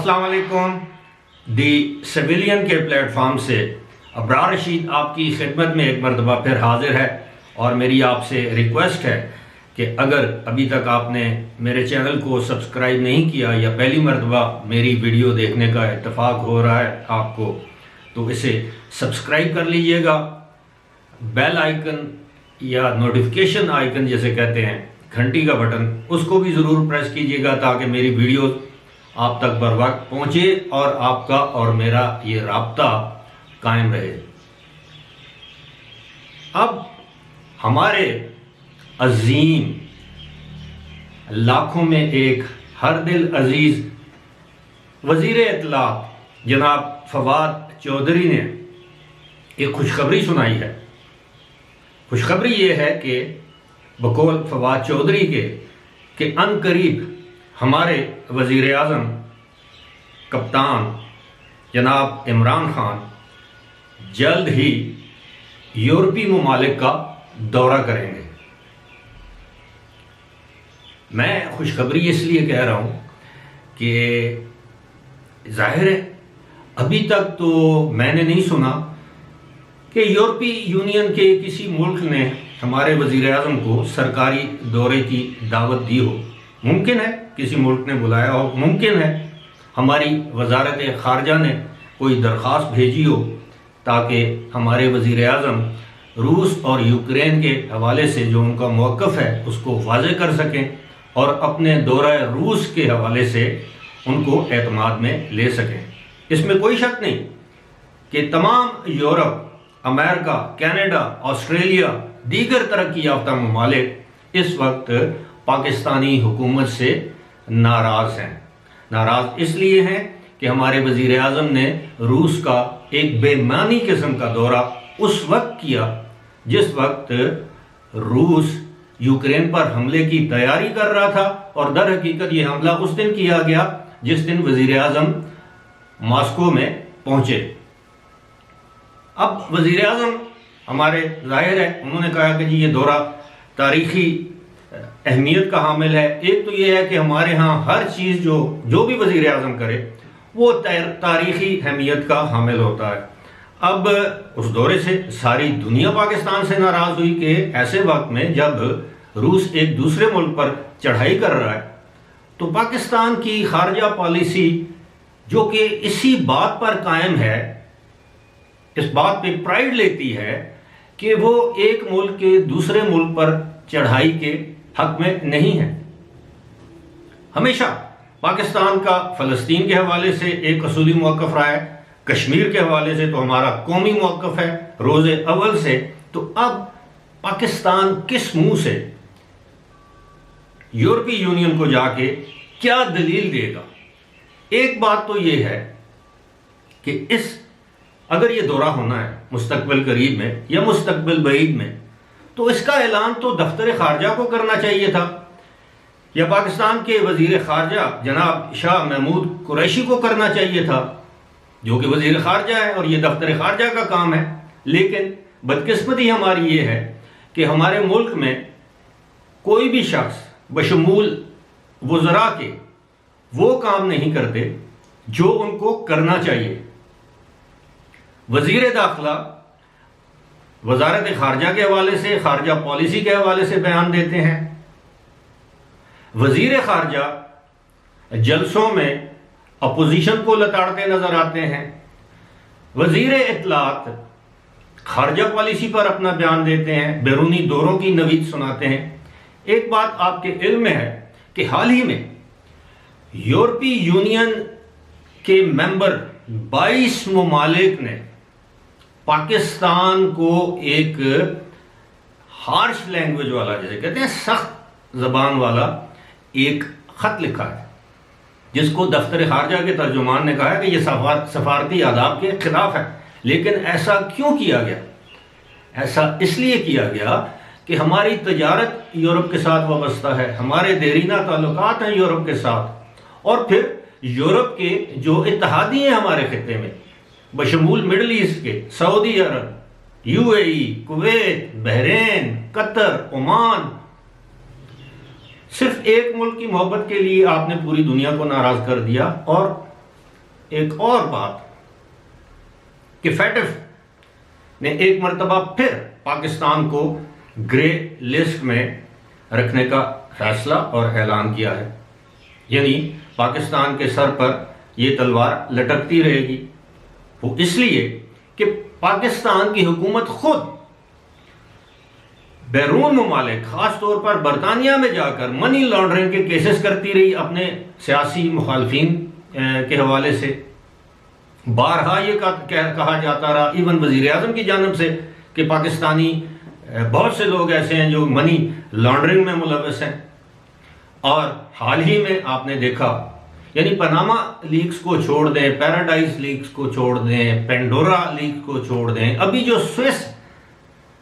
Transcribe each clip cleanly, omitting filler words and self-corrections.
السلام علیکم۔ دی سویلین کے پلیٹ فارم سے ابرار رشید آپ کی خدمت میں ایک مرتبہ پھر حاضر ہے، اور میری آپ سے ریکویسٹ ہے کہ اگر ابھی تک آپ نے میرے چینل کو سبسکرائب نہیں کیا یا پہلی مرتبہ میری ویڈیو دیکھنے کا اتفاق ہو رہا ہے آپ کو، تو اسے سبسکرائب کر لیجئے گا۔ بیل آئیکن یا نوٹیفیکیشن آئیکن جیسے کہتے ہیں، گھنٹی کا بٹن، اس کو بھی ضرور پریس کیجئے گا تاکہ میری ویڈیو آپ تک بر وقت پہنچے اور آپ کا اور میرا یہ رابطہ قائم رہے۔ اب ہمارے عظیم لاکھوں میں ایک ہر دل عزیز وزیر اطلاعات جناب فواد چودھری نے ایک خوشخبری سنائی ہے۔ خوشخبری یہ ہے کہ بقول فواد چودھری کے کہ ان قریب ہمارے وزیر اعظم کپتان جناب عمران خان جلد ہی یورپی ممالک کا دورہ کریں گے۔ میں خوشخبری اس لیے کہہ رہا ہوں کہ ظاہر ہے ابھی تک تو میں نے نہیں سنا کہ یورپی یونین کے کسی ملک نے ہمارے وزیر اعظم کو سرکاری دورے کی دعوت دی ہو۔ ممکن ہے کسی ملک نے بلایا ہو، ممکن ہے ہماری وزارت خارجہ نے کوئی درخواست بھیجی ہو تاکہ ہمارے وزیر اعظم روس اور یوکرین کے حوالے سے جو ان کا موقف ہے اس کو واضح کر سکیں اور اپنے دورہ روس کے حوالے سے ان کو اعتماد میں لے سکیں۔ اس میں کوئی شک نہیں کہ تمام یورپ، امریکہ، کینیڈا، آسٹریلیا، دیگر ترقی یافتہ ممالک اس وقت پاکستانی حکومت سے ناراض ہیں۔ ناراض اس لیے ہیں کہ ہمارے وزیر اعظم نے روس کا ایک بے معنی قسم کا دورہ اس وقت کیا جس وقت روس یوکرین پر حملے کی تیاری کر رہا تھا، اور در حقیقت یہ حملہ اس دن کیا گیا جس دن وزیر اعظم ماسکو میں پہنچے۔ اب وزیر اعظم ہمارے ظاہر ہے انہوں نے کہا کہ جی یہ دورہ تاریخی اہمیت کا حامل ہے۔ ایک تو یہ ہے کہ ہمارے ہاں ہر چیز جو بھی وزیر اعظم کرے وہ تاریخی اہمیت کا حامل ہوتا ہے۔ اب اس دورے سے ساری دنیا پاکستان سے ناراض ہوئی کہ ایسے وقت میں جب روس ایک دوسرے ملک پر چڑھائی کر رہا ہے تو پاکستان کی خارجہ پالیسی جو کہ اسی بات پر قائم ہے، اس بات پہ پرائیڈ لیتی ہے کہ وہ ایک ملک کے دوسرے ملک پر چڑھائی کے حق میں نہیں ہے۔ ہمیشہ پاکستان کا فلسطین کے حوالے سے ایک اصولی موقف رہا ہے، کشمیر کے حوالے سے تو ہمارا قومی موقف ہے روز اول سے۔ تو اب پاکستان کس منہ سے یورپی یونین کو جا کے کیا دلیل دے گا؟ ایک بات تو یہ ہے کہ اگر یہ دورہ ہونا ہے مستقبل قریب میں یا مستقبل بعید میں تو اس کا اعلان تو دفتر خارجہ کو کرنا چاہیے تھا، یا پاکستان کے وزیر خارجہ جناب شاہ محمود قریشی کو کرنا چاہیے تھا جو کہ وزیر خارجہ ہے اور یہ دفتر خارجہ کا کام ہے۔ لیکن بدقسمتی ہماری یہ ہے کہ ہمارے ملک میں کوئی بھی شخص بشمول وزراء کے وہ کام نہیں کرتے جو ان کو کرنا چاہیے۔ وزیر داخلہ وزارت خارجہ کے حوالے سے، خارجہ پالیسی کے حوالے سے بیان دیتے ہیں، وزیر خارجہ جلسوں میں اپوزیشن کو لتاڑتے نظر آتے ہیں، وزیر اطلاعات خارجہ پالیسی پر اپنا بیان دیتے ہیں، بیرونی دوروں کی نوید سناتے ہیں۔ ایک بات آپ کے علم میں ہے کہ حال ہی میں یورپی یونین کے ممبر 22 ممالک نے پاکستان کو ایک ہارش لینگویج والا، جیسے کہتے ہیں سخت زبان والا ایک خط لکھا ہے، جس کو دفتر خارجہ کے ترجمان نے کہا ہے کہ یہ سفارتی آداب کے خلاف ہے۔ لیکن ایسا کیوں کیا گیا؟ ایسا اس لیے کیا گیا کہ ہماری تجارت یورپ کے ساتھ وابستہ ہے، ہمارے دیرینہ تعلقات ہیں یورپ کے ساتھ، اور پھر یورپ کے جو اتحادی ہیں ہمارے خطے میں بشمول مڈل ایسٹ کے، سعودی عرب، U A E, Kuwait, Bahrain, Qatar, Oman, صرف ایک ملک کی محبت کے لیے آپ نے پوری دنیا کو ناراض کر دیا، اور ایک اور بات کہ فیٹف نے ایک مرتبہ پھر پاکستان کو گرے لسٹ میں رکھنے کا فیصلہ اور اعلان کیا ہے، یعنی پاکستان کے سر پر یہ تلوار لٹکتی رہے گی۔ وہ اس لیے کہ پاکستان کی حکومت خود بیرون ممالک، خاص طور پر برطانیہ میں جا کر منی لانڈرنگ کے کیسز کرتی رہی اپنے سیاسی مخالفین کے حوالے سے۔ بارہا یہ کہا جاتا رہا ایون وزیر اعظم کی جانب سے کہ پاکستانی بہت سے لوگ ایسے ہیں جو منی لانڈرنگ میں ملوث ہیں، اور حال ہی میں آپ نے دیکھا، یعنی پاناما لیکس کو چھوڑ دیں، پیراڈائز لیکس کو چھوڑ دیں، پینڈورا لیکس کو چھوڑ دیں، ابھی جو سوئس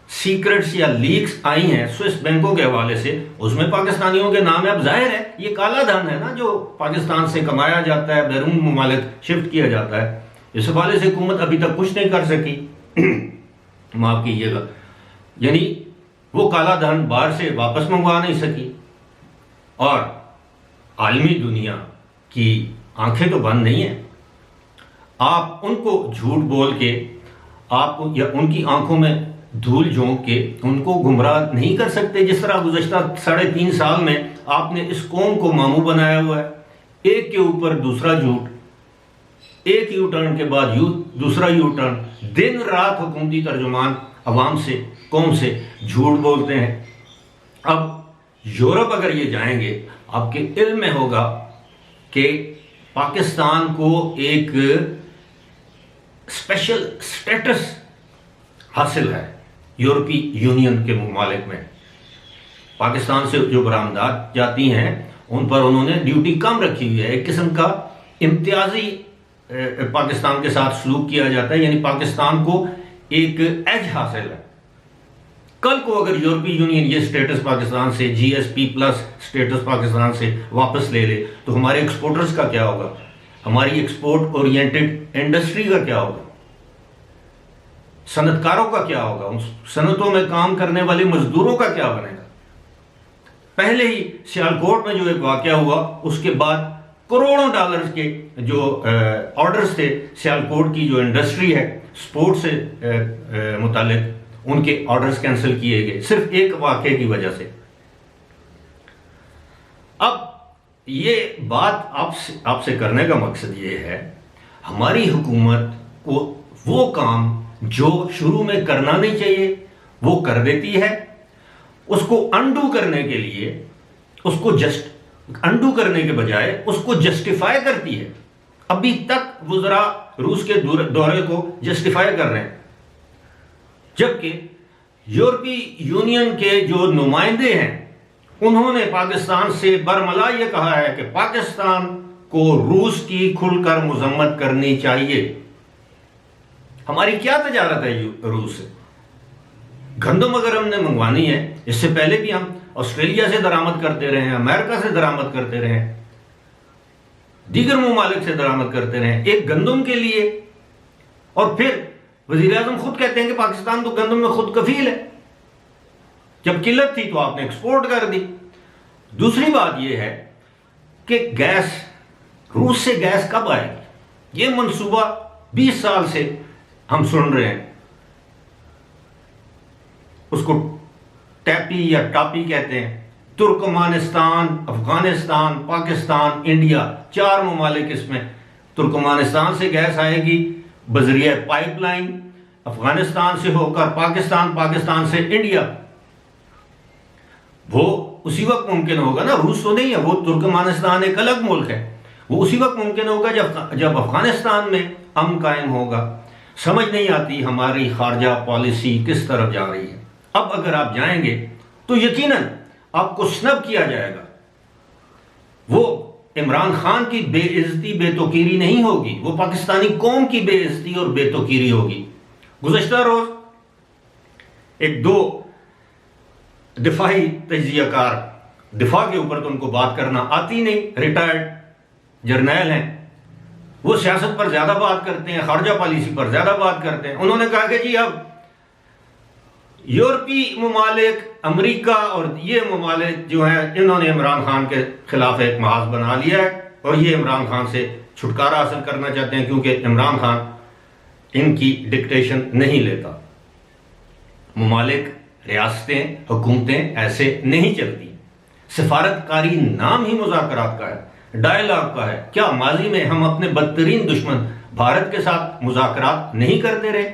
سیکرٹس یا لیکس آئی ہیں سوئس بینکوں کے حوالے سے، اس میں پاکستانیوں کے نام ہے۔ اب ظاہر ہے یہ کالا دھن ہے نا جو پاکستان سے کمایا جاتا ہے، بیرون ممالک شفٹ کیا جاتا ہے۔ اس حوالے سے حکومت ابھی تک کچھ نہیں کر سکی، معاف کیجیے گا، یعنی وہ کالا دھن باہر سے واپس منگوا نہیں سکی، اور عالمی دنیا کی آنکھیں تو بند نہیں ہیں۔ آپ ان کو جھوٹ بول کے، آپ یا ان کی آنکھوں میں دھول جھونک کے ان کو گمراہ نہیں کر سکتے، جس طرح گزشتہ 3.5 سال میں آپ نے اس قوم کو ماموں بنایا ہوا ہے، ایک کے اوپر دوسرا جھوٹ، ایک یو ٹرن کے بعد دوسرا یو ٹرن، دن رات حکومتی ترجمان عوام سے، قوم سے جھوٹ بولتے ہیں۔ اب یورپ اگر یہ جائیں گے، آپ کے علم میں ہوگا کہ پاکستان کو ایک اسپیشل سٹیٹس حاصل ہے یورپی یونین کے ممالک میں۔ پاکستان سے جو برآمدات جاتی ہیں ان پر انہوں نے ڈیوٹی کم رکھی ہوئی ہے، ایک قسم کا امتیازی پاکستان کے ساتھ سلوک کیا جاتا ہے، یعنی پاکستان کو ایک ایج حاصل ہے۔ کل کو اگر یورپی یونین یہ سٹیٹس پاکستان سے، G S P plus status Pakistan سے واپس لے لے تو ہمارے ایکسپورٹرز کا کیا ہوگا؟ ہماری ایکسپورٹ اورینٹڈ انڈسٹری کا کیا ہوگا؟ صنعت کاروں کا کیا ہوگا؟ ان صنعتوں میں کام کرنے والے مزدوروں کا کیا بنے گا؟ پہلے ہی سیالکوٹ میں جو ایک واقعہ ہوا، اس کے بعد کروڑوں ڈالرز کے جو آرڈرز تھے سیالکوٹ کی جو انڈسٹری ہے سپورٹ سے متعلق، ان کے آرڈرز کینسل کیے گئے صرف ایک واقعے کی وجہ سے۔ اب یہ بات آپ سے کرنے کا مقصد یہ ہے، ہماری حکومت کو وہ کام جو شروع میں کرنا نہیں چاہیے وہ کر دیتی ہے، اس کو انڈو کرنے کے لیے، اس کو انڈو کرنے کے بجائے اس کو جسٹیفائی کرتی ہے۔ ابھی تک وزراء روس کے دورے کو جسٹیفائی کر رہے ہیں، جبکہ یورپی یونین کے جو نمائندے ہیں انہوں نے پاکستان سے برملا یہ کہا ہے کہ پاکستان کو روس کی کھل کر مذمت کرنی چاہیے۔ ہماری کیا تجارت ہے روس سے؟ گندم اگر ہم نے منگوانی ہے، اس سے پہلے بھی ہم آسٹریلیا سے درآمد کرتے رہے ہیں، امریکہ سے درآمد کرتے رہے ہیں، دیگر ممالک سے درآمد کرتے رہے ہیں ایک گندم کے لیے، اور پھر وزیر اعظم خود کہتے ہیں کہ پاکستان تو گندم میں خود کفیل ہے، جب قلت تھی تو آپ نے ایکسپورٹ کر دی۔ دوسری بات یہ ہے کہ گیس، روس سے گیس کب آئے گی؟ یہ منصوبہ 20 سال سے ہم سن رہے ہیں، اس کو ٹیپی یا ٹاپی کہتے ہیں۔ ترکمانستان، افغانستان، پاکستان، انڈیا، 4 ممالک اس میں۔ ترکمانستان سے گیس آئے گی بذریعہ پائپ لائن، افغانستان سے ہو کر پاکستان، پاکستان سے انڈیا۔ وہ اسی وقت ممکن ہوگا نا، روس تو نہیں ہے، وہ ترکمانستان ایک الگ ملک ہے، وہ اسی وقت ممکن ہوگا جب افغانستان میں امن قائم ہوگا۔ سمجھ نہیں آتی ہماری خارجہ پالیسی کس طرف جا رہی ہے۔ اب اگر آپ جائیں گے تو یقیناً آپ کو سنب کیا جائے گا، وہ عمران خان کی بے عزتی، بے توقیری نہیں ہوگی، وہ پاکستانی قوم کی بے عزتی اور بے توقیری ہوگی۔ گزشتہ روز ایک 2 دفاعی تجزیہ کار، دفاع کے اوپر تو ان کو بات کرنا آتی نہیں، ریٹائرڈ جرنیل ہیں، وہ سیاست پر زیادہ بات کرتے ہیں، خارجہ پالیسی پر زیادہ بات کرتے ہیں۔ انہوں نے کہا کہ جی اب یورپی ممالک، امریکہ اور یہ ممالک جو ہیں، انہوں نے عمران خان کے خلاف ایک محاذ بنا لیا ہے، اور یہ عمران خان سے چھٹکارا حاصل کرنا چاہتے ہیں، کیونکہ عمران خان ان کی ڈکٹیشن نہیں لیتا۔ ممالک، ریاستیں، حکومتیں ایسے نہیں چلتی۔ سفارتکاری نام ہی مذاکرات کا ہے، ڈائلاگ کا ہے۔ کیا ماضی میں ہم اپنے بدترین دشمن بھارت کے ساتھ مذاکرات نہیں کرتے رہے؟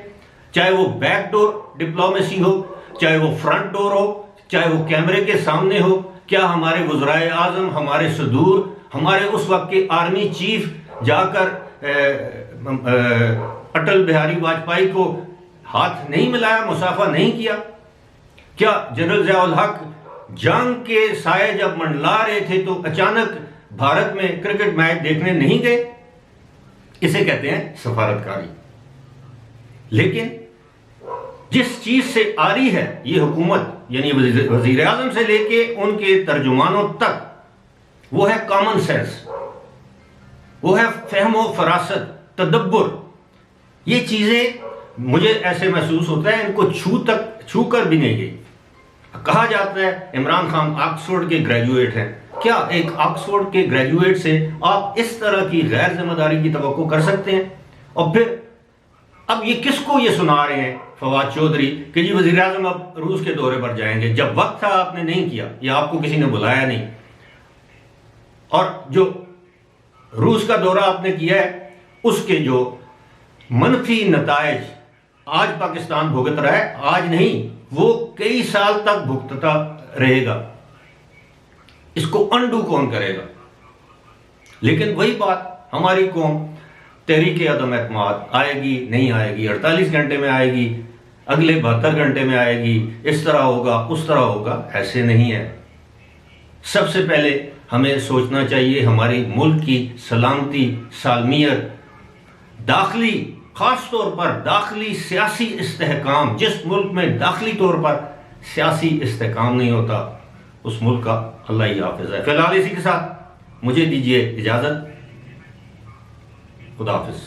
چاہے وہ بیک ڈور ڈپلومیسی ہو، چاہے وہ فرنٹ ڈور ہو، چاہے وہ کیمرے کے سامنے ہو۔ کیا ہمارے وزرائے اعظم، ہمارے صدور، ہمارے اس وقت کے آرمی چیف جا کر اٹل بہاری واجپئی کو ہاتھ نہیں ملایا، مصافحہ نہیں کیا؟ کیا جنرل ضیاء الحق جنگ کے سائے جب منڈلا رہے تھے تو اچانک بھارت میں کرکٹ میچ دیکھنے نہیں گئے؟ اسے کہتے ہیں سفارتکاری۔ لیکن جس چیز سے آری ہے یہ حکومت، یعنی وزیر اعظم سے لے کے ان کے ترجمانوں تک، وہ ہے کامن سینس، وہ ہے فہم و فراست، تدبر۔ یہ چیزیں مجھے ایسے محسوس ہوتا ہے ان کو چھو کر بھی نہیں گئی۔ کہا جاتا ہے عمران خان آکسفورڈ کے گریجویٹ ہیں۔ کیا ایک آکسفورڈ کے گریجویٹ سے آپ اس طرح کی غیر ذمہ داری کی توقع کر سکتے ہیں؟ اور پھر اب یہ کس کو یہ سنا رہے ہیں فواد چودھری کہ جی وزیر اعظم اب روس کے دورے پر جائیں گے، جب وقت تھا آپ نے نہیں کیا، یا آپ کو کسی نے بلایا نہیں۔ اور جو روس کا دورہ آپ نے کیا ہے اس کے جو منفی نتائج آج پاکستان بھگت رہا ہے، آج نہیں، وہ کئی سال تک بھگتتا رہے گا۔ اس کو انڈو کون کرے گا؟ لیکن وہی بات، ہماری قوم تحریک عدم اعتماد آئے گی نہیں آئے گی، 48 گھنٹے میں آئے گی، اگلے 72 گھنٹے میں آئے گی، اس طرح ہوگا اس طرح ہوگا، ایسے نہیں ہے۔ سب سے پہلے ہمیں سوچنا چاہیے ہماری ملک کی سلامتی، سالمیت، داخلی، خاص طور پر داخلی سیاسی استحکام۔ جس ملک میں داخلی طور پر سیاسی استحکام نہیں ہوتا اس ملک کا اللہ ہی حافظ ہے۔ فی الحال اسی کے ساتھ مجھے دیجیے اجازت، خدا حافظ۔